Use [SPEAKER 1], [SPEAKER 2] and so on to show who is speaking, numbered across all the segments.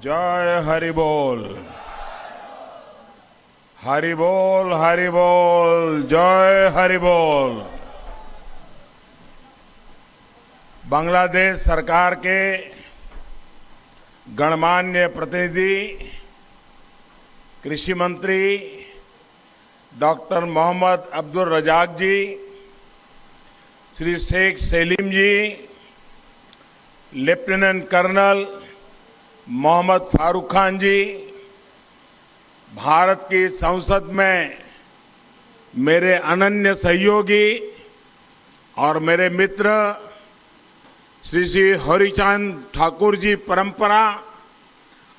[SPEAKER 1] जय हरि बोल, हरि बोल, हरि बोल, जय हरि बोल। बांग्लादेश सरकार के गणमान्य प्रतिनिधि कृषि मंत्री डॉक्टर मोहम्मद अब्दुल रजाक जी, श्री शेख सलीम जी, लेफ्टिनेंट कर्नल मोहम्मद फारूक खान जी, भारत की संसद में मेरे अनन्य सहयोगी और मेरे मित्र श्री श्री हरिचांद ठाकुर जी, परंपरा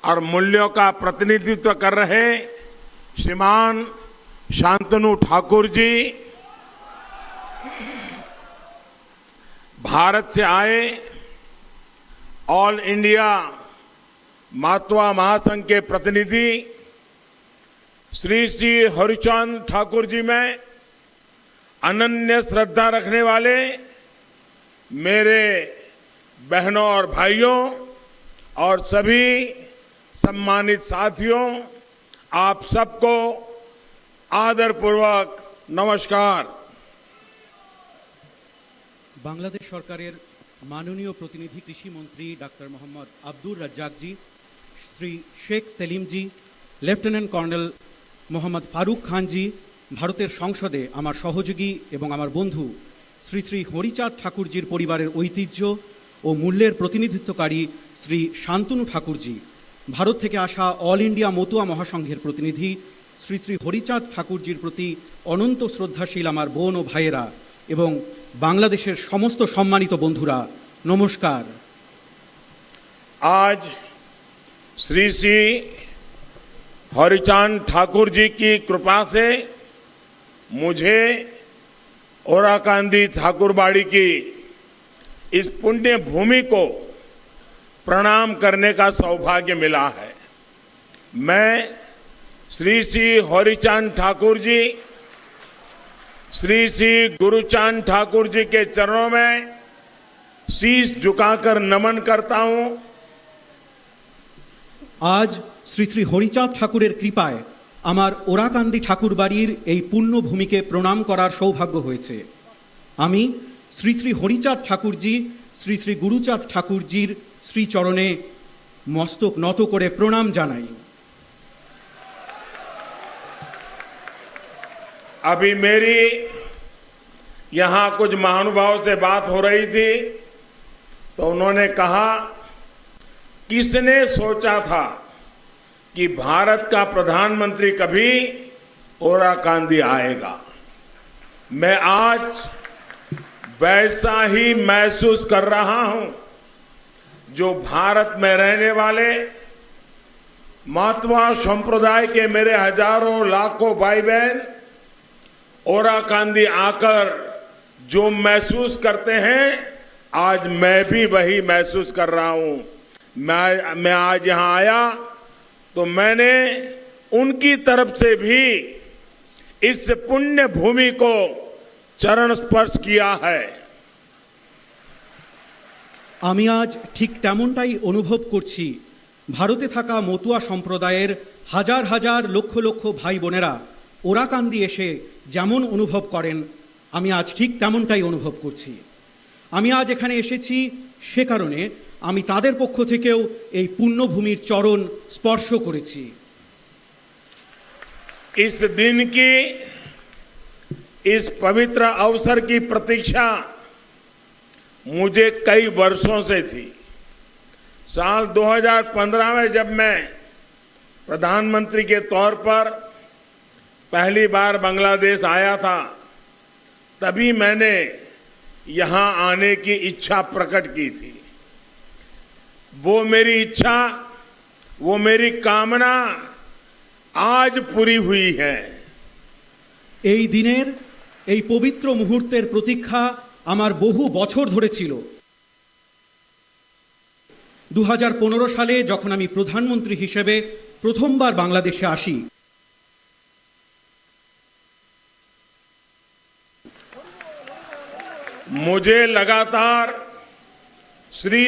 [SPEAKER 1] और मूल्यों का प्रतिनिधित्व कर रहे श्रीमान शांतनु ठाकुर जी, भारत से आए ऑल इंडिया मातवा महासंघ के प्रतिनिधि श्री श्री हरिचांद ठाकुर जी में अनन्य श्रद्धा रखने वाले मेरे बहनों और भाइयों और सभी सम्मानित साथियों, आप सबको आदरपूर्वक नमस्कार।
[SPEAKER 2] बांग्लादेश सरकारेर माननीय प्रतिनिधि कृषि मंत्री डॉक्टर मोहम्मद अब्दुल रज्जाक जी, श्री शेख सलीम जी, लेफ्टिनेंट कर्नल मोहम्मद फारूक खान जी, भारतेर संसदे आमार सहयोगी एवं आमार बंधु श्री श्री हरिचाँद ठाकुरजीर परिवारेर ऐतिह्य और मूल्येर प्रतिनिधित्वकारी श्री शांतनु ठाकुर जी, भारत थेके आसा ऑल इंडिया मतुआ महासंघेर प्रतिनिधि श्री श्री हरिचाँद ठाकुरजीर प्रति अनंत श्रद्धाशील आमार बोन और भाइयेरा एवं बांग्लादेशेर समस्त सम्मानित बंधुरा नमस्कार।
[SPEAKER 1] आज श्री श्री हरिचांद ठाकुर जी की कृपा से मुझे ओराकांदी ठाकुरबाड़ी की इस पुण्य भूमि को प्रणाम करने का सौभाग्य मिला है। मैं श्री श्री हरिचांद ठाकुर जी, श्री श्री गुरुचांद ठाकुर जी के चरणों में शीश झुकाकर नमन करता हूं।
[SPEAKER 2] आज श्री श्री हरिचाँद ठाकुरेर कृपाय आमार ओराकांदी ठाकुर बाड़ीर এই पुण्य भूमिके प्रणाम करार सौभाग्य হয়েছে। আমি श्री श्री हरिचाँद ठाकुर जी, श्री श्री गुरुचाँद ठाकुर जीर श्रीचरणे मस्तक নত করে प्रणाम জানাই।
[SPEAKER 1] अभी मेरी यहां कुछ महानुभावों से बात हो रही थी तो उन्होंने कहा, किसने सोचा था कि भारत का प्रधानमंत्री कभी ओराकांदी आएगा। मैं आज वैसा ही महसूस कर रहा हूं जो भारत में रहने वाले मातवा संप्रदाय के मेरे हजारों लाखों भाई बहन ओराकांदी आकर जो महसूस करते हैं, आज मैं भी वही महसूस कर रहा हूं। मैं आज यहां आया तो मैंने उनकी तरफ से भी इस पुण्य भूमि को चरण स्पर्श किया है।
[SPEAKER 2] আমি আজ ঠিক তেমনটাই অনুভব করছি। ভারতে থাকা মতুয়া সম্প্রদায়ের হাজার হাজার লক্ষ লক্ষ ভাই বোনেরা ওরাকান্দি এসে যেমন অনুভব করেন, আমি আজ ঠিক তেমনটাই অনুভব করছি। আমি আজ এখানে এসেছি সে কারণে আমি তাদের পক্ষ থেকেও এই পুণ্যভূমির চরণ স্পর্শ করেছি।
[SPEAKER 1] इस दिन की, इस पवित्र अवसर की प्रतीक्षा मुझे कई वर्षों से थी। साल 2015 में जब मैं प्रधानमंत्री के तौर पर पहली बार बांग्लादेश आया था, तभी मैंने यहां आने की इच्छा प्रकट की थी। वो मेरी इच्छा, वो मेरी कामना आज पूरी हुई है।
[SPEAKER 2] এই দিনের এই পবিত্র মুহূর্তের প্রতীক্ষা আমার বহু বছর ধরে ছিল। 2015 সালে যখন আমি প্রধানমন্ত্রী হিসেবে প্রথমবার বাংলাদেশে আসি,
[SPEAKER 1] मुझे लगातार श्री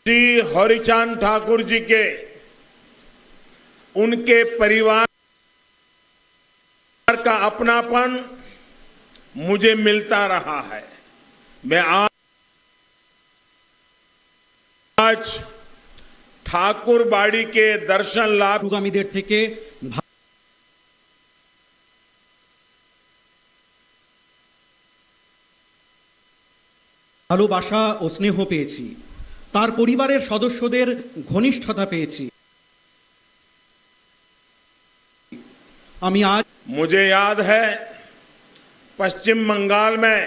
[SPEAKER 1] श्री हरिचांद ठाकुर जी के उनके परिवार का अपनापन मुझे मिलता रहा है। मैं आज ठाकुर बाड़ी के दर्शन लाभ
[SPEAKER 2] আগামীদের থেকে ভালোবাসা ও স্নেহ পেয়েছি, তার পরিবারের সদস্যদের ঘনিষ্ঠতা পেয়েছি। আমি আজ
[SPEAKER 1] मुझे याद है पश्चिम बंगाल में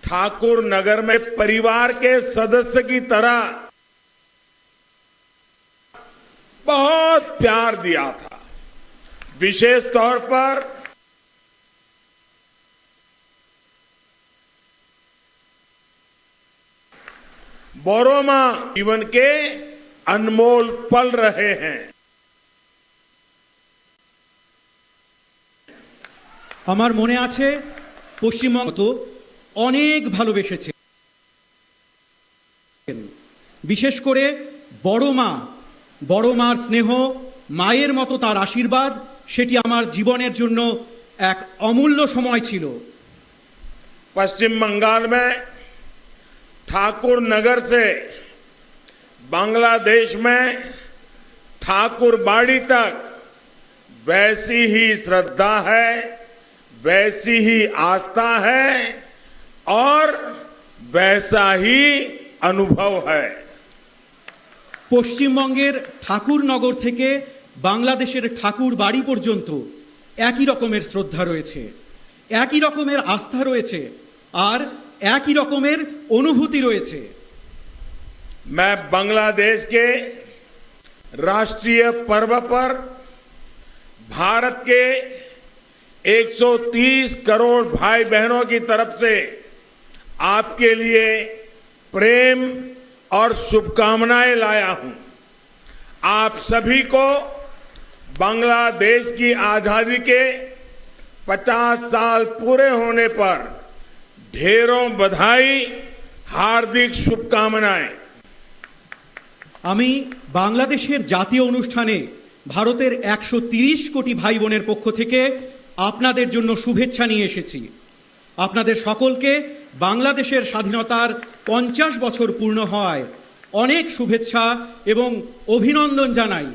[SPEAKER 1] ठाकुर नगर में परिवार के सदस्य की तरह बहुत प्यार दिया था। विशेष तौर पर बोरोमा जीवन के अनमोल पल रहे हैं।
[SPEAKER 2] আমার মনে আছে পশ্চিমবঙ্গ তো অনেক ভালোবেসেছে, বিশেষ করে বড় মার স্নেহ, মায়ের মতো তার আশীর্বাদ, সেটি আমার জীবনের জন্য এক অমূল্য সময় ছিল।
[SPEAKER 1] पश्चिम बंगाल में ठाकुर नगर से बांग्लादेश में ठाकुर बाड़ी तक वैसी ही श्रद्धा है, वैसी ही आस्था है और वैसा ही अनुभव है।
[SPEAKER 2] পশ্চিমবঙ্গের ঠাকুরনগর থেকে বাংলাদেশের ঠাকুর বাড়ি পর্যন্ত একই রকমের শ্রদ্ধা রয়েছে, একই রকমের আস্থা রয়েছে আর একই রকমের অনুভূতি রয়েছে।
[SPEAKER 1] मैं बांग्लादेश के राष्ट्रीय पर्व पर भारत के 130 करोड़ भाई बहनों की तरफ से आपके लिए प्रेम और शुभकामनाएं लाया हूं। आप सभी को बांग्लादेश की आजादी के 50 साल पूरे होने पर ढेरों बधाई, हार्दिक शुभकामनाएं।
[SPEAKER 2] আমি বাংলাদেশের জাতীয় অনুষ্ঠানে ভারতের 130 কোটি ভাই বোনের পক্ষ থেকে আপনাদের জন্য শুভেচ্ছা নিয়ে এসেছি। আপনাদের সকলকে বাংলাদেশের স্বাধীনতার 50 বছর পূর্ণ হয় অনেক শুভেচ্ছা এবং অভিনন্দন জানাই।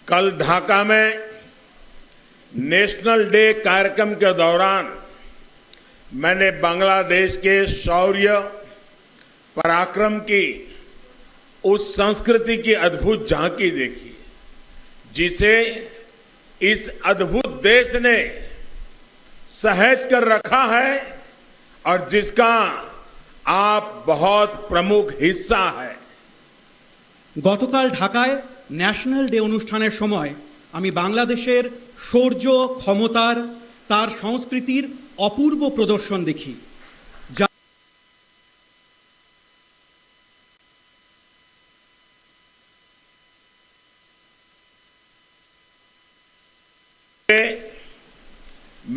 [SPEAKER 1] कल ढाका में नेशनल डे कार्यक्रम के दौरान मैंने बांग्लादेश के शौर्य पराक्रम की उस संस्कृति की अद्भुत झांकी देखी जिसे इस अद्भुत देश ने सहेज कर रखा है और जिसका आप बहुत प्रमुख हिस्सा है।
[SPEAKER 2] গতকাল ঢাকায় ন্যাশনাল ডে অনুষ্ঠানের সময় আমি বাংলাদেশের শৌর্য, ক্ষমতার, তার সংস্কৃতির অপূর্ব প্রদর্শন দেখি।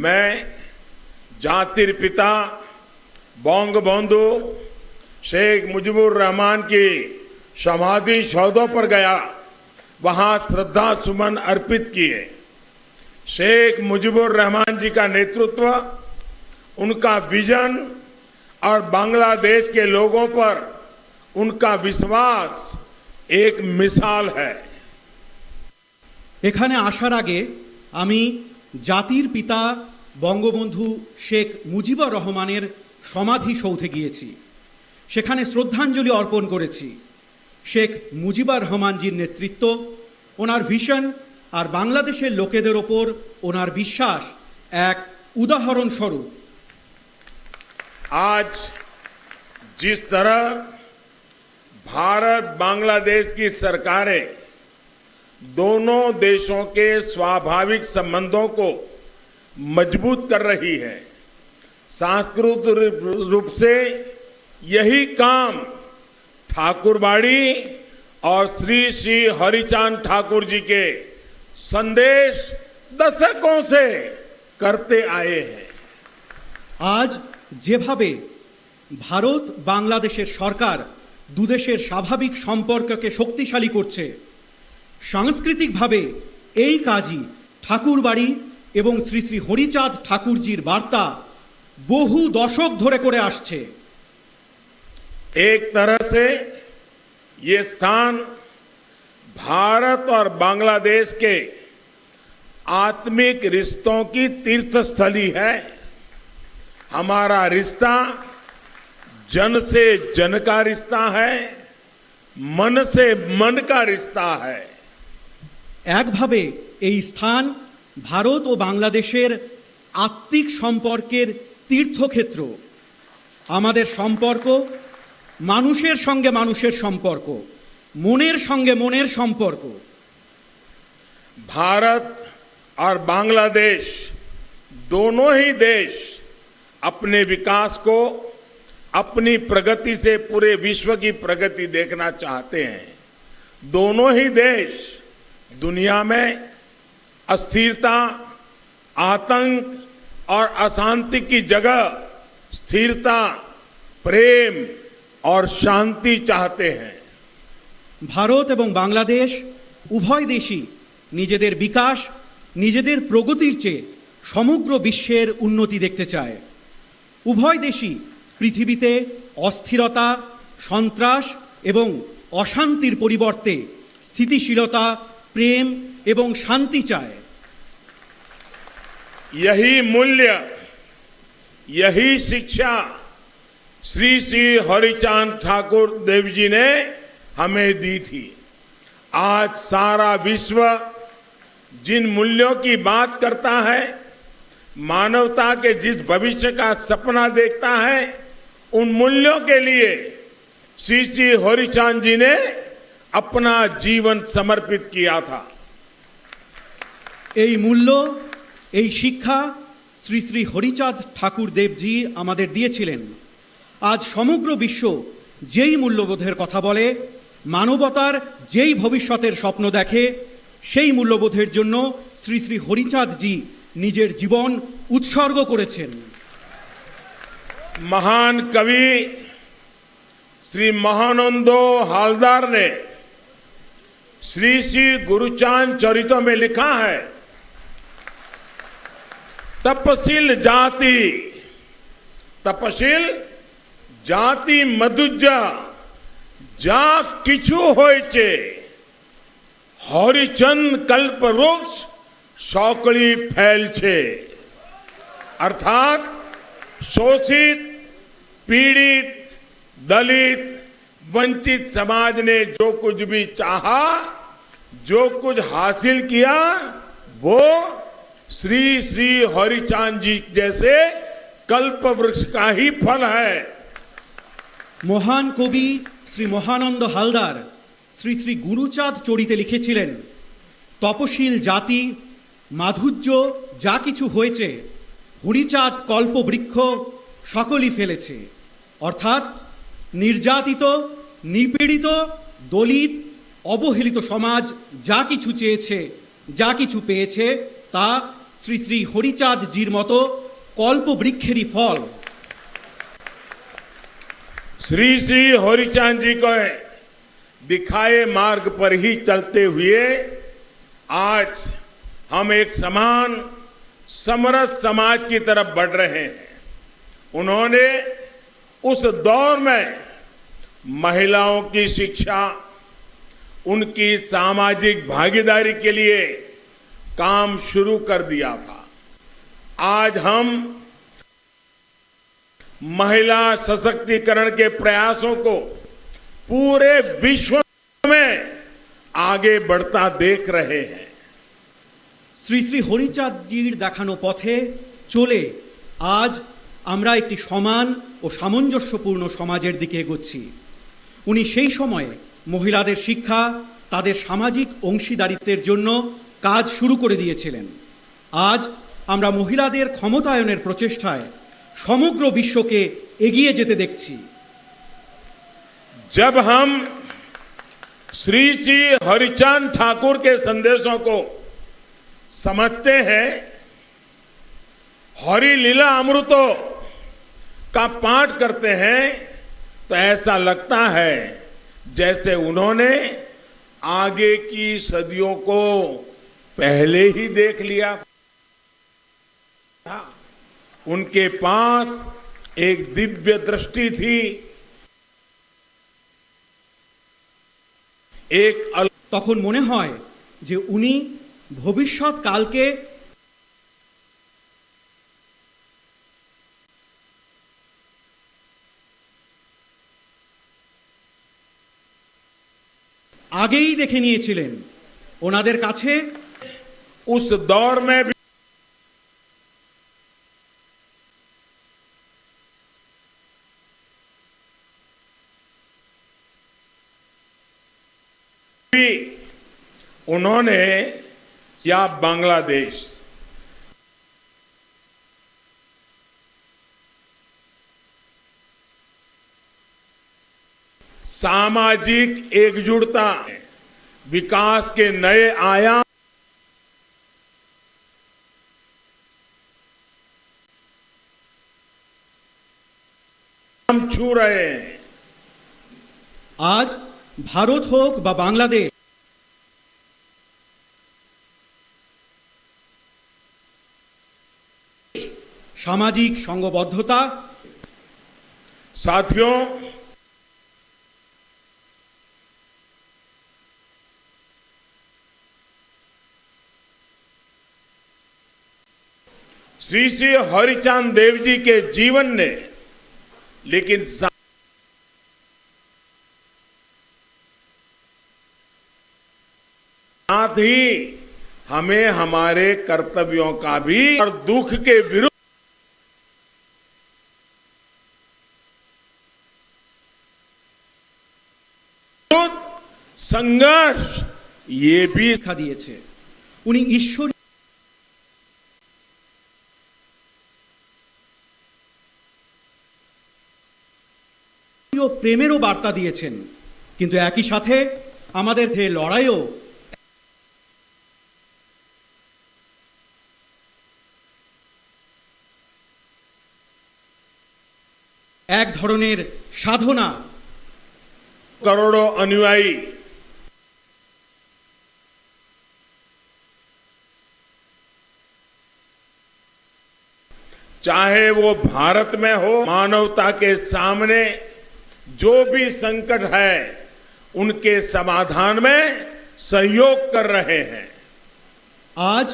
[SPEAKER 1] मैं जातिर पिता बंगबंधु शेख मुजीबुर रहमान की समाधि सौधों पर गया, वहां श्रद्धा सुमन अर्पित किए। शेख मुजीबुर रहमान जी का नेतृत्व, उनका विजन और बांग्लादेश के लोगों पर उनका विश्वास एक मिसाल है।
[SPEAKER 2] এখানে আসার আগে আমি জাতির পিতা বঙ্গবন্ধু শেখ মুজিবুর রহমানের সমাধি সৌধে গিয়েছি, সেখানে শ্রদ্ধাঞ্জলি অর্পণ করেছি। শেখ মুজিবুর রহমানজির নেতৃত্ব, ওনার ভিশন আর বাংলাদেশের লোকেদের ওপর ওনার বিশ্বাস এক উদাহরণ স্বরূপ।
[SPEAKER 1] आज जिस तरह भारत बांग्लादेश की सरकारें दोनों देशों के स्वाभाविक संबंधों को मजबूत कर रही है, सांस्कृतिक रूप से यही काम ठाकुरबाड़ी और श्री श्री हरिचांद ठाकुर जी के संदेश दशकों से करते आए हैं।
[SPEAKER 2] আজ যেভাবে ভারত বাংলাদেশের সরকার দুদেশের স্বাভাবিক সম্পর্ককে শক্তিশালী করছে, সাংস্কৃতিকভাবে এই কাজই ঠাকুরবাড়ি এবং শ্রী শ্রী হরিচাঁদ ঠাকুরজির বার্তা বহু দশক ধরে করে আসছে।
[SPEAKER 1] एक तरह से ये स्थान भारत और बांग्लादेश के आत्मिक रिश्तों की तीर्थस्थली है। हमारा रिश्ता जन से जन का रिश्ता है, मन से मन का रिश्ता है।
[SPEAKER 2] একভাবে এই স্থান ভারত ও বাংলাদেশের আত্মিক সম্পর্কের তীর্থক্ষেত্র। আমাদের সম্পর্ক মানুষের সঙ্গে মানুষের সম্পর্ক, মনের সঙ্গে মনের সম্পর্ক।
[SPEAKER 1] भारत और बांग्लादेश दोनों ही देश अपने विकास को अपनी प्रगति से पूरे विश्व की प्रगति देखना चाहते हैं। दोनों ही देश दुनिया में अस्थिरता, आतंक और अशांति की जगह स्थिरता, प्रेम और शांति चाहते हैं।
[SPEAKER 2] ভারত এবং বাংলাদেশ উভয় দেশই নিজেদের বিকাশ, নিজেদের প্রগতির চেয়ে সমগ্র বিশ্বের উন্নতি দেখতে চায়। উভয় দেশই পৃথিবীতে অস্থিরতা, সন্ত্রাস এবং অশান্তির পরিবর্তে স্থিতিশীলতা, প্রেম এবং শান্তি চায়।
[SPEAKER 1] यही मूल्य, यही शिक्षा श्री श्री हरिचांद ठाकुर देव जी ने हमें दी थी। आज सारा विश्व जिन मूल्यों की बात करता है, मानवता के जिस भविष्य का सपना देखता है, उन मूल्यों के लिए श्री श्री हरिचांद जी ने अपना जीवन समर्पित किया था।
[SPEAKER 2] এই মূল্য, এই শিক্ষা শ্রী শ্রী হরিচাঁদ ঠাকুর দেবজি আমাদের দিয়েছিলেন। আজ সমগ্র বিশ্ব যেই মূল্যবোধের কথা বলে, মানবতার যেই ভবিষ্যতের স্বপ্ন দেখে, সেই মূল্যবোধের জন্য শ্রী শ্রী হরিচাঁদজি নিজের জীবন উৎসর্গ করেছেন।
[SPEAKER 1] महान कवि श्री महानंदो हालदार ने श्री श्री गुरुचांद चरितों में लिखा है, तपशील जाति मधुजा जा किछु होइचे, हरिचंद कल्प वृक्ष सौकड़ी फैल छे। अर्थात शोषित, पीड़ित, दलित, वंचित समाज ने जो कुछ भी चाहा, जो कुछ हासिल किया, वो श्री श्री हरिचांद जी जैसे कल्प वृक्ष का ही फल है।
[SPEAKER 2] মহান কবি শ্রী মহানন্দ হালদার শ্রী শ্রী গুরুচাঁদ চরিতে লিখেছিলেন, তপশীল জাতি মাধুর্য যা কিছু হয়েছে, হরিচাঁদ কল্পবৃক্ষ সকলই ফেলেছে। অর্থাৎ নির্যাতিত, নিপীড়িত, দলিত, অবহেলিত সমাজ যা কিছু চেয়েছে, যা কিছু পেয়েছে, তা শ্রী শ্রী হরিচাঁদজির মতো কল্পবৃক্ষেরই ফল।
[SPEAKER 1] श्री श्री हरिचांद जी को दिखाए मार्ग पर ही चलते हुए आज हम एक समान समरस समाज की तरफ बढ़ रहे हैं। उन्होंने उस दौर में महिलाओं की शिक्षा, उनकी सामाजिक भागीदारी के लिए काम शुरू कर दिया था। आज हम महिला सशक्तिकरण के प्रयासों को पूरे विश्व में आगे बढ़ता देख रहे हैं।
[SPEAKER 2] শ্রী শ্রী হরিচাঁদজির দেখানো পথে চলে আজ আমরা একটি সমান ও সামঞ্জস্যপূর্ণ সমাজের দিকে এগোচ্ছি। উনি সেই সময়ে মহিলাদের শিক্ষা, তাদের সামাজিক অংশীদারিত্বের জন্য কাজ শুরু করে দিয়েছিলেন। আজ আমরা মহিলাদের ক্ষমতায়নের প্রচেষ্টায় সমগ্র বিশ্বকে এগিয়ে যেতে দেখছি।
[SPEAKER 1] जब हम श्री श्री हरिचांद ठाकुर के संदेशों को समझते हैं, हरि लीला अमृतो का पाठ करते हैं तो ऐसा लगता है जैसे उन्होंने आगे की सदियों को पहले ही देख लिया था। उनके पास एक दिव्य दृष्टि थी, एक
[SPEAKER 2] তখন মনে হয় যে উনি ভবিষ্যৎ কালকে আগেই দেখে নিয়েছিলেন। ওনাদের কাছে
[SPEAKER 1] उस दौर में भी उन्होंने या बांग्लादेश सामाजिक एकजुटता, विकास के नए आयाम छू रहे हैं।
[SPEAKER 2] আজ ভারত হোক বা বাংলাদেশ, সামাজিক সংঘবদ্ধতা,
[SPEAKER 1] साथियों, श्री श्री हरिचांद देव जी के जीवन ने लेकिन साथ ही हमें हमारे कर्तव्यों का भी और दुख के विरुद्ध संघर्ष ये भी
[SPEAKER 2] শিক্ষা দিয়েছে। উনি ঈশ্বর প্রেমেরও বার্তা দিয়েছেন, কিন্তু একই সাথে আমাদের যে লড়াইও এক ধরনের সাধনা।
[SPEAKER 1] करोड़ों अनुयायी चाहे वो भारत में हो, मानवता के सामने जो भी संकट है उनके समाधान में सहयोग कर रहे हैं।
[SPEAKER 2] আজ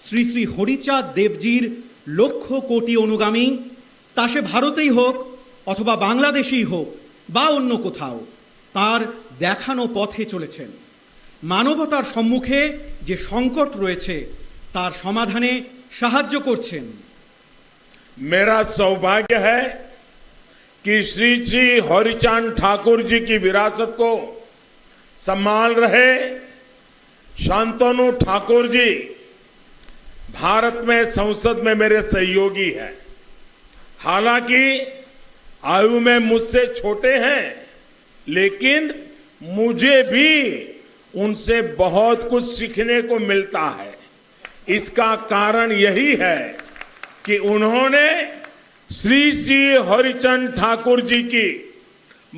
[SPEAKER 2] শ্রী শ্রী হরিচাঁদ দেবজির লক্ষ কোটি অনুগামী, তা সে ভারতেই হোক অথবা বাংলাদেশেই হোক বা অন্য কোথাও, তার দেখানো পথে চলেছেন। মানবতার সম্মুখে যে সংকট রয়েছে তার সমাধানে সাহায্য করছেন।
[SPEAKER 1] मेरा सौभाग्य है कि श्री श्री हरिचांद ठाकुर जी की विरासत को संभाल रहे शांतनु ठाकुर जी भारत में संसद में मेरे सहयोगी हैं। हालांकि आयु में मुझसे छोटे हैं, लेकिन मुझे भी उनसे बहुत कुछ सीखने को मिलता है। इसका कारण यही है कि उन्होंने श्री श्री हरिचंद ठाकुर जी की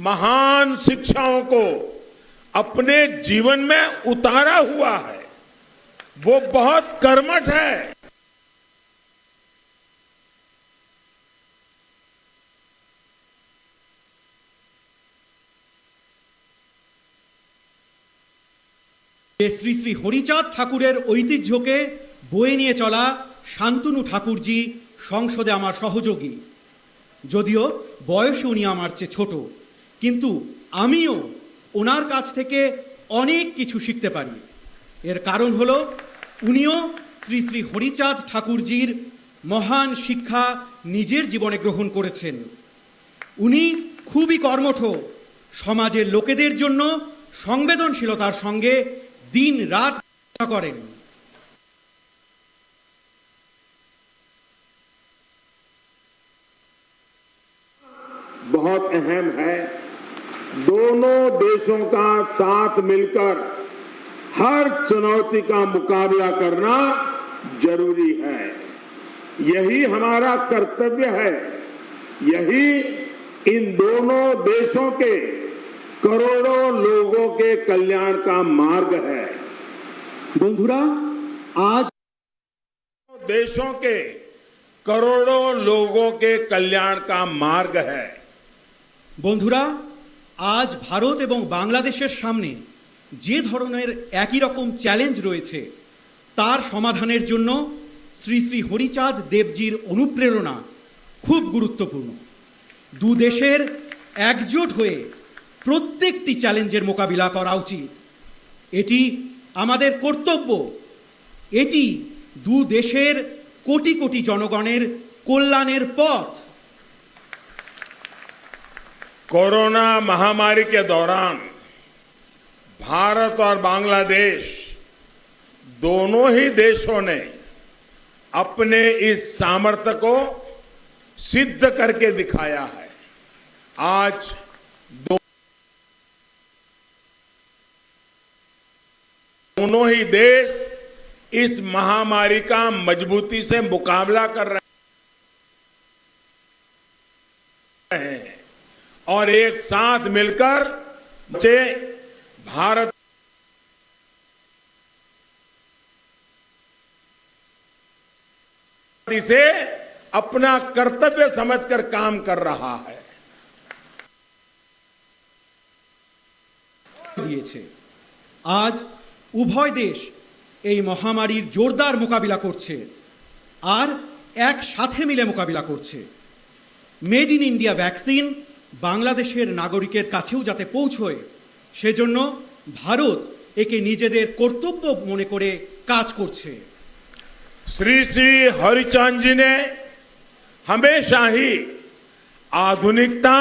[SPEAKER 1] महान शिक्षाओं को अपने जीवन में उतारा हुआ है। वो बहुत कर्मठ है।
[SPEAKER 2] যে শ্রী শ্রী হরিচাঁদ ঠাকুরের ঐতিহ্যকে বয়ে নিয়ে চলা শান্তনু ঠাকুরজি সংসদে আমার সহযোগী। যদিও বয়সে উনি আমার চেয়ে ছোট, কিন্তু আমিও ওনার কাছ থেকে অনেক কিছু শিখতে পারি। এর কারণ হলো উনিও শ্রী শ্রী হরিচাঁদ ঠাকুরজির মহান শিক্ষা নিজের জীবনে গ্রহণ করেছেন। উনি খুবই কর্মঠ, সমাজের লোকেদের জন্য সংবেদনশীলতার সঙ্গে दिन रात करें।
[SPEAKER 1] बहुत अहम है, दोनों देशों का साथ मिलकर हर चुनौती का मुकाबला करना जरूरी है। यही हमारा कर्तव्य है। यही इन दोनों देशों के करोड़ों लोगों के कल्याण का मार्ग है।
[SPEAKER 2] বন্ধুরা আজ
[SPEAKER 1] देशों के करोड़ों लोगों के कल्याण का मार्ग है।
[SPEAKER 2] বন্ধুরা আজ ভারত এবং বাংলাদেশের সামনে যে ধরনের একই রকম চ্যালেঞ্জ রয়েছে তার সমাধানের জন্য শ্রী শ্রী হরিচাঁদ দেবজির অনুপ্রেরণা খুব গুরুত্বপূর্ণ। দু দেশের একজোট হয়ে প্রত্যেকটি চ্যালেঞ্জের মোকাবিলা করা উচিত। এটি আমাদের কর্তব্য। এটি দু দেশের কোটি কোটি জনগণের কল্যাণের পথ।
[SPEAKER 1] कोरोना महामारी के दौरान भारत और बांग्लादेश दोनों ही देशों ने अपने इस सामर्थ्य को सिद्ध करके दिखाया है। आज दोनों ही देश इस महामारी का मजबूती से मुकाबला कर रहे हैं और एक साथ मिलकर भारत इसे अपना कर्तव्य समझकर काम कर रहा है।
[SPEAKER 2] দিয়েছে আজ উভয় দেশ এই মহামারীর জোরদার মোকাবিলা করছে আর একসাথে মিলে মোকাবিলা করছে। মেড ইন ইন্ডিয়া ভ্যাকসিন বাংলাদেশের নাগরিকের কাছেও যাতে পৌঁছয় সেজন্য ভারত একে নিজেদের কর্তব্য মনে করে কাজ করছে।
[SPEAKER 1] श्री श्री हरिचांद जी ने हमेशा ही आधुनिकता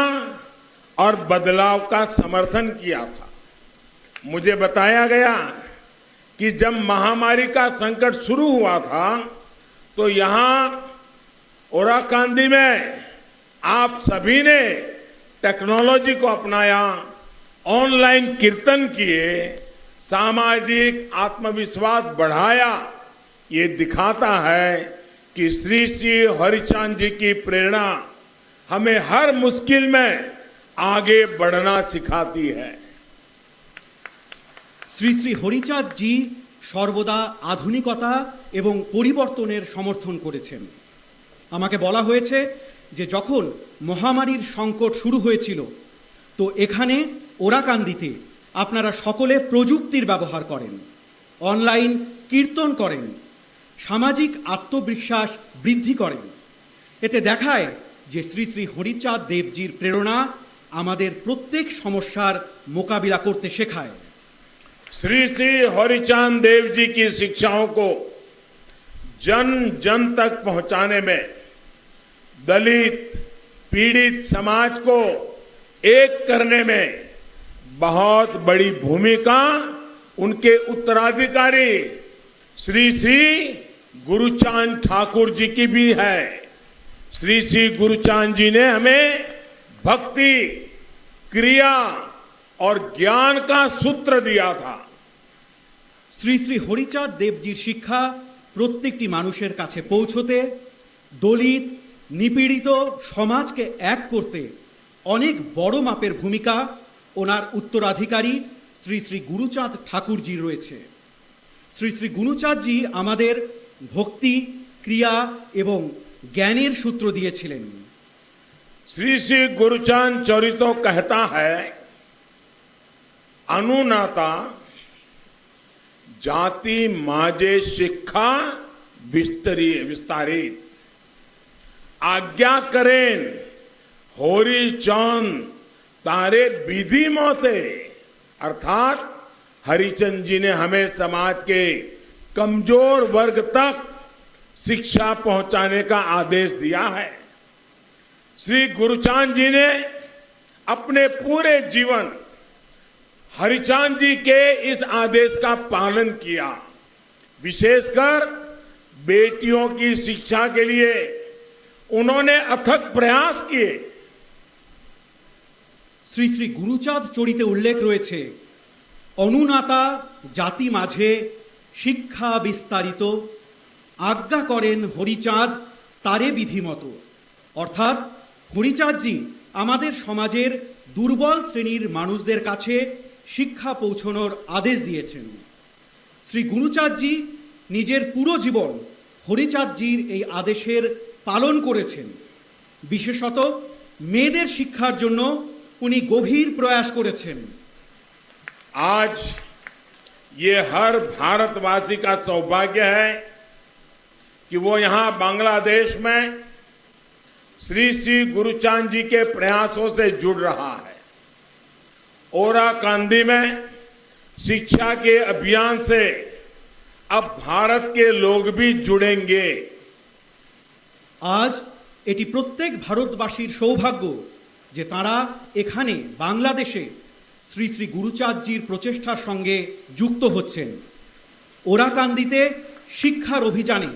[SPEAKER 1] और बदलाव का समर्थन किया था। मुझे बताया गया कि जब महामारी का संकट शुरू हुआ था तो यहाँ ओराकांदी में आप सभी ने टेक्नोलॉजी को अपनाया, ऑनलाइन कीर्तन किए, सामाजिक आत्मविश्वास बढ़ाया। ये दिखाता है कि श्री श्री हरिचांद जी की प्रेरणा हमें हर मुश्किल में आगे बढ़ना सिखाती है।
[SPEAKER 2] শ্রী শ্রী হরিচাঁদ জি সর্বদা আধুনিকতা এবং পরিবর্তনের সমর্থন করেছেন। আমাকে বলা হয়েছে যে যখন মহামারীর সংকট শুরু হয়েছিল তো এখানে ওরাকান্দিতে আপনারা সকলে প্রযুক্তির ব্যবহার করেন, অনলাইন কীর্তন করেন, সামাজিক আত্মবিশ্বাস বৃদ্ধি করেন। এতে দেখায় যে শ্রী শ্রী হরিচাঁদ দেবজির প্রেরণা আমাদের প্রত্যেক সমস্যার মোকাবিলা করতে শেখায়।
[SPEAKER 1] श्री श्री हरिचांद देव जी की शिक्षाओं को जन जन तक पहुंचाने में दलित पीड़ित समाज को एक करने में बहुत बड़ी भूमिका उनके उत्तराधिकारी श्री श्री गुरुचांद ठाकुर जी की भी है। श्री श्री गुरुचांद जी ने हमें भक्ति, क्रिया और ज्ञान का सूत्र दिया था।
[SPEAKER 2] শ্রী শ্রী হরিচাঁদ দেবজির শিক্ষা প্রত্যেকটি মানুষের কাছে পৌঁছতে, দলিত নিপীড়িত সমাজকে এক করতে অনেক বড় মাপের ভূমিকা ওনার উত্তরাধিকারী শ্রী শ্রী গুরুচাঁদ ঠাকুরজি রয়েছে। শ্রী শ্রী গুরুচাঁদজি আমাদের ভক্তি, ক্রিয়া এবং জ্ঞানের সূত্র দিয়েছিলেন।
[SPEAKER 1] श्री श्री गुरुचांद चरितो कहता है, अनुनाता जाति माजे शिक्षा विस्तारित आज्ञा करें होरी चांद तारे विधि मोते। अर्थात हरिचंद जी ने हमें समाज के कमजोर वर्ग तक शिक्षा पहुंचाने का आदेश दिया है। श्री गुरुचांद जी ने अपने पूरे जीवन हरिचांद जी के इस आदेश का पालन किया। विशेषकर बेटियों की शिक्षा के लिए उन्होंने अथक प्रयास किए।
[SPEAKER 2] শ্রী শ্রী গুরুচাঁদ চরিতে উল্লেখ রয়েছে, অনুনাতা জাতি মাঝে শিক্ষা বিস্তারিত আজ্ঞা করেন হরিচাঁদ তারে বিধিমতো। অর্থাৎ হরিচাঁদজি আমাদের সমাজের দুর্বল শ্রেণীর মানুষদের কাছে শিক্ষা পৌঁছানোর আদেশ দিয়েছেন। শ্রী গুরুচাঁদজি নিজের পুরো জীবন হরিচাঁদজির এই আদেশের পালন করেছেন। বিশেষত মেয়েদের শিক্ষার জন্য উনি গভীর প্রয়াস করেছেন।
[SPEAKER 1] आज ये हर भारतवासी का सौभाग्य है कि वो यहाँ बांग्लादेश में श्री श्री गुरुचांद जी के प्रयासों से जुड़ रहा है। ओराकांदी में शिक्षा के अभियान से अब भारत के लोग भी जुड़ेंगे।
[SPEAKER 2] আজ এটি প্রত্যেক ভারতবাসীর সৌভাগ্য যে তারা এখানে বাংলাদেশে শ্রী শ্রী গুরুচাঁদজির প্রচেষ্টার সঙ্গে যুক্ত হচ্ছেন। ওরাকান্দিতে শিক্ষার অভিযানে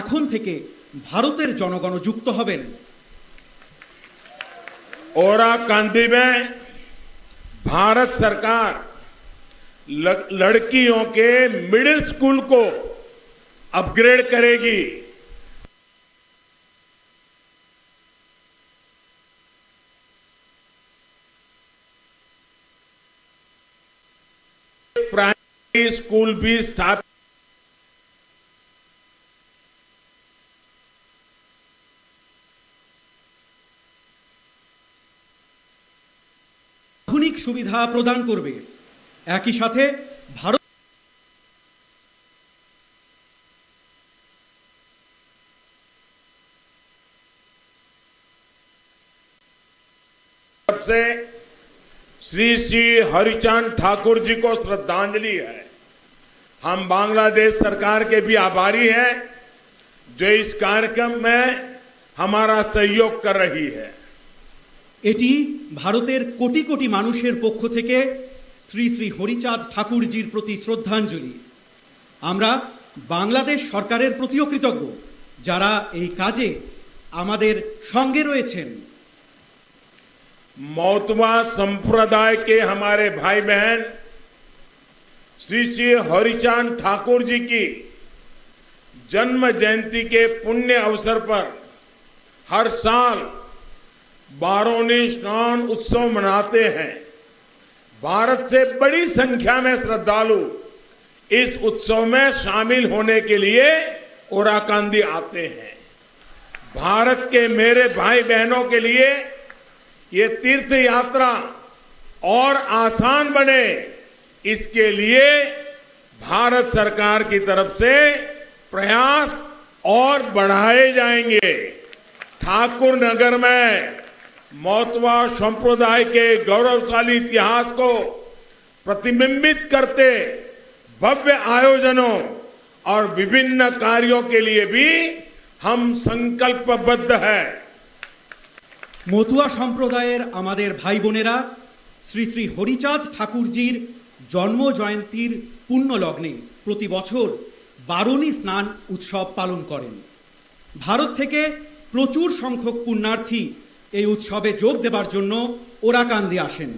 [SPEAKER 2] এখন থেকে ভারতের জনগণ যুক্ত হবেন।
[SPEAKER 1] ओराकांदी में भारत सरकार लड़कियों के मिडिल स्कूल को अपग्रेड करेगी। प्राइमरी स्कूल भी स्थापित
[SPEAKER 2] আধুনিক সুবিধা প্রদান করবে। একই সাথে ভারত
[SPEAKER 1] से श्री श्री हरिचांद ठाकुर जी को श्रद्धांजलि है। हम बांग्लादेश सरकार के भी आभारी हैं जो इस कार्यक्रम में हमारा सहयोग कर रही है।
[SPEAKER 2] এটি ভারতের কোটি কোটি মানুষের পক্ষ থেকে শ্রী শ্রী হরিচাঁদ ঠাকুরজির প্রতি শ্রদ্ধাঞ্জলি। আমরা বাংলাদেশ সরকারের প্রতিও কৃতজ্ঞ যারা এই কাজে আমাদের সঙ্গে রয়েছেন।
[SPEAKER 1] मौतवा संप्रदाय के हमारे भाई बहन श्री श्री हरिचांद ठाकुर जी की जन्म जयंती के पुण्य अवसर पर हर साल बारोनी स्नान उत्सव मनाते हैं। भारत से बड़ी संख्या में श्रद्धालु इस उत्सव में शामिल होने के लिए ओराकांदी आते हैं। भारत के मेरे भाई बहनों के लिए ये तीर्थ यात्रा और आसान बने, इसके लिए भारत सरकार की तरफ से प्रयास और बढ़ाए जाएंगे। ठाकुर नगर में मौतवा संप्रदाय के गौरवशाली इतिहास को प्रतिबिंबित करते भव्य आयोजनों और विभिन्न कार्यों के लिए भी हम संकल्पबद्ध हैं।
[SPEAKER 2] মতুয়া সম্প্রদায়ের আমাদের ভাই বোনেরা শ্রী শ্রী হরিচাঁদ ঠাকুরজির জন্ম জয়ন্তীর পুণ্য লগ্নে প্রতি বছর বারুণী স্নান উৎসব পালন করেন। ভারত থেকে প্রচুর সংখ্যক পুণ্যার্থী এই উৎসবে যোগ দেবার জন্য ওরাকান্দি আসেন।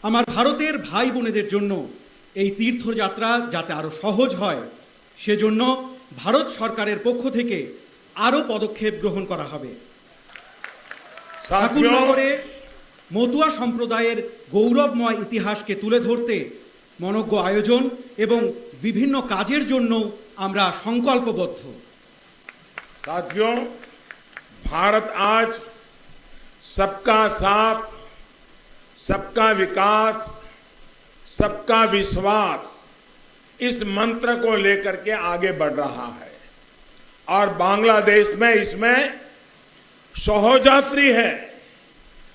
[SPEAKER 2] আমার ভারতের ভাই বোনেদের জন্য এই তীর্থযাত্রা যাতে আরো সহজ হয় সেজন্য ভারত সরকারের পক্ষ থেকে আরো পদক্ষেপ গ্রহণ করা হবে। ঠাকুরনগরে মতুয়া সম্প্রদায়ের গৌরবময় ইতিহাসকে তুলে ধরতে মনজ্ঞ আয়োজন এবং বিভিন্ন কাজের জন্য আমরা সংকল্পবদ্ধ।
[SPEAKER 1] साथियों, भारत आज सबका साथ, सबका विकास, सबका विश्वास इस मंत्र को लेकर के आगे बढ़ रहा है और बांग्लादेश में इसमें सहोजात्री है।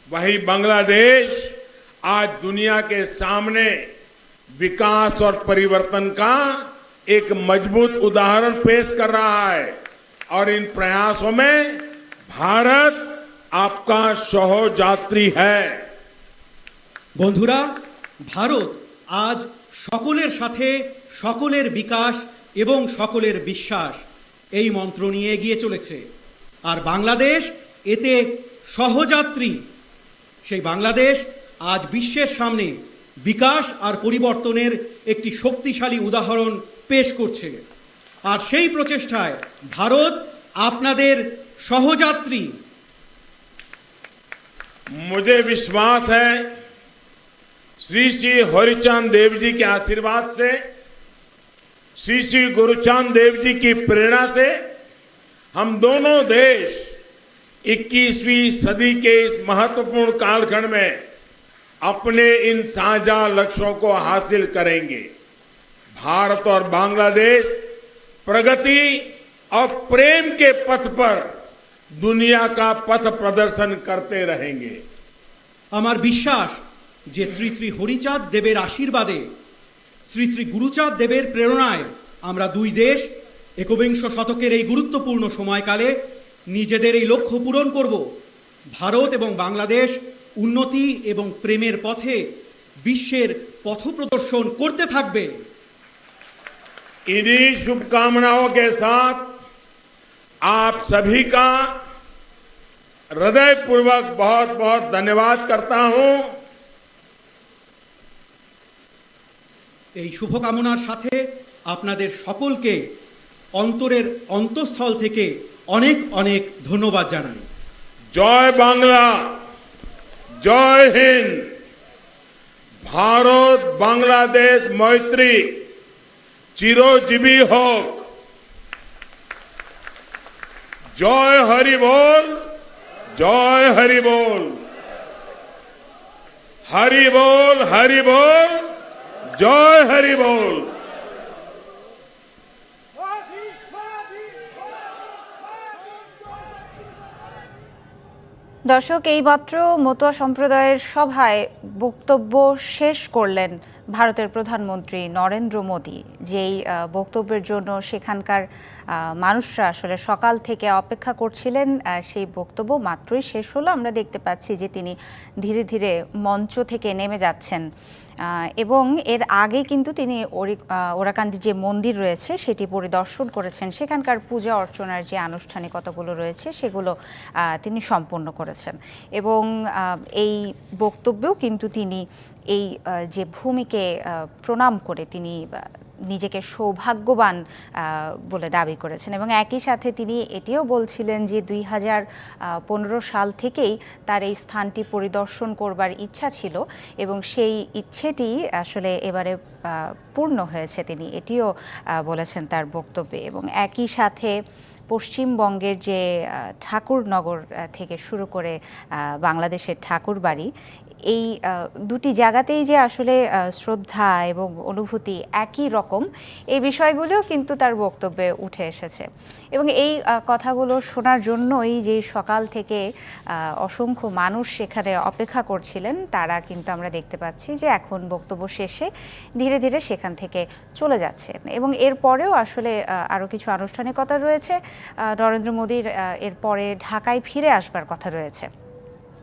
[SPEAKER 1] वही बांग्लादेश आज दुनिया के सामने विकास और परिवर्तन का एक मजबूत उदाहरण पेश कर रहा है और इन प्रयासों में भारत आपका सहोजात्री है।
[SPEAKER 2] বন্ধুরা, ভারত আজ সকলের সাথে সকলের বিকাশ এবং সকলের বিশ্বাস এই মন্ত্র নিয়ে এগিয়ে চলেছে আর বাংলাদেশ এতে সহযাত্রী। সেই বাংলাদেশ আজ বিশ্বের সামনে বিকাশ আর পরিবর্তনের একটি শক্তিশালী উদাহরণ পেশ করছে। আর সেই প্রচেষ্টায় ভারত আপনাদের সহযাত্রী।
[SPEAKER 1] मुझे विश्वास है श्री श्री हरिचांद देव जी के आशीर्वाद से, श्री श्री गुरुचांद देव जी की प्रेरणा से हम दोनों देश 21वीं सदी के इस महत्वपूर्ण कालखंड में अपने इन साझा लक्ष्यों को हासिल करेंगे। भारत और बांग्लादेश प्रगति और प्रेम के पथ पर दुनिया का पथ प्रदर्शन करते रहेंगे।
[SPEAKER 2] আমার বিশ্বাস যে শ্রী শ্রী হরিচাঁদ দেবের আশীর্বাদে, শ্রী শ্রী গুরুচাঁদ দেবের প্রেরণায় আমরা দুই দেশ একবিংশ শতকের এই গুরুত্বপূর্ণ সময়কালে নিজেদের এই লক্ষ্য পূরণ করব। ভারত এবং বাংলাদেশ উন্নতি এবং প্রেমের পথে বিশ্বের পথপ্রদর্শন করতে থাকবে।
[SPEAKER 1] इन्हीं शुभकामनाओं के साथ आप सभी का हृदयपूर्वक बहुत बहुत धन्यवाद करता हूं।
[SPEAKER 2] এই শুভকামনার সাথে আপনাদের সকলকে অন্তরের অন্তঃস্থল থেকে অনেক অনেক ধন্যবাদ জানাই।
[SPEAKER 1] জয় বাংলা, জয় হিন্দ। ভারত বাংলাদেশ মৈত্রী চিরজীবী হোক। জয় হরি বল, জয় হরি বল, হরি বল, হরি বল, জয় হরি বল।
[SPEAKER 3] দর্শক, এইমাত্র মতুয়া সম্প্রদায়ের সভায় বক্তব্য শেষ করলেন ভারতের প্রধানমন্ত্রী নরেন্দ্র মোদী। যেই বক্তব্যের জন্য সেখানকার মানুষরা আসলে সকাল থেকে অপেক্ষা করছিলেন, সেই বক্তব্য মাত্রই শেষ হলো। আমরা দেখতে পাচ্ছি যে তিনি ধীরে ধীরে মঞ্চ থেকে নেমে যাচ্ছেন এবং এর আগে কিন্তু তিনি ওরাকান্দি যে মন্দির রয়েছে সেটি পরিদর্শন করেছেন। সেখানকার পূজা অর্চনার যে আনুষ্ঠানিকতাগুলো রয়েছে সেগুলো তিনি সম্পন্ন করেছেন এবং এই বক্তব্যেও কিন্তু তিনি এই যে ভূমিকে প্রণাম করে তিনি নিজেকে সৌভাগ্যবান বলে দাবি করেছেন এবং একই সাথে তিনি এটিও বলছিলেন যে 2015 সাল থেকেই তার এই স্থানটি পরিদর্শন করবার ইচ্ছা ছিল এবং সেই ইচ্ছেটি আসলে এবারে পূর্ণ হয়েছে, তিনি এটিও বলেছেন তার বক্তব্যে। এবং একই সাথে পশ্চিমবঙ্গের যে ঠাকুরনগর থেকে শুরু করে বাংলাদেশের ঠাকুরবাড়ি, এই দুটি জায়গাতেই যে আসলে শ্রদ্ধা এবং অনুভূতি একই রকম, এই বিষয়গুলোও কিন্তু তার বক্তব্যে উঠে এসেছে এবং এই কথাগুলো শোনার জন্যই যে সকাল থেকে অসংখ্য মানুষ সেখানে অপেক্ষা করছিলেন, তারা কিন্তু আমরা দেখতে পাচ্ছি যে এখন বক্তব্য শেষে ধীরে ধীরে সেখান থেকে চলে যাচ্ছেন এবং এরপরেও আসলে আরও কিছু আনুষ্ঠানিকতা রয়েছে। নরেন্দ্র মোদীর এরপরে ঢাকায় ফিরে আসবার কথা রয়েছে।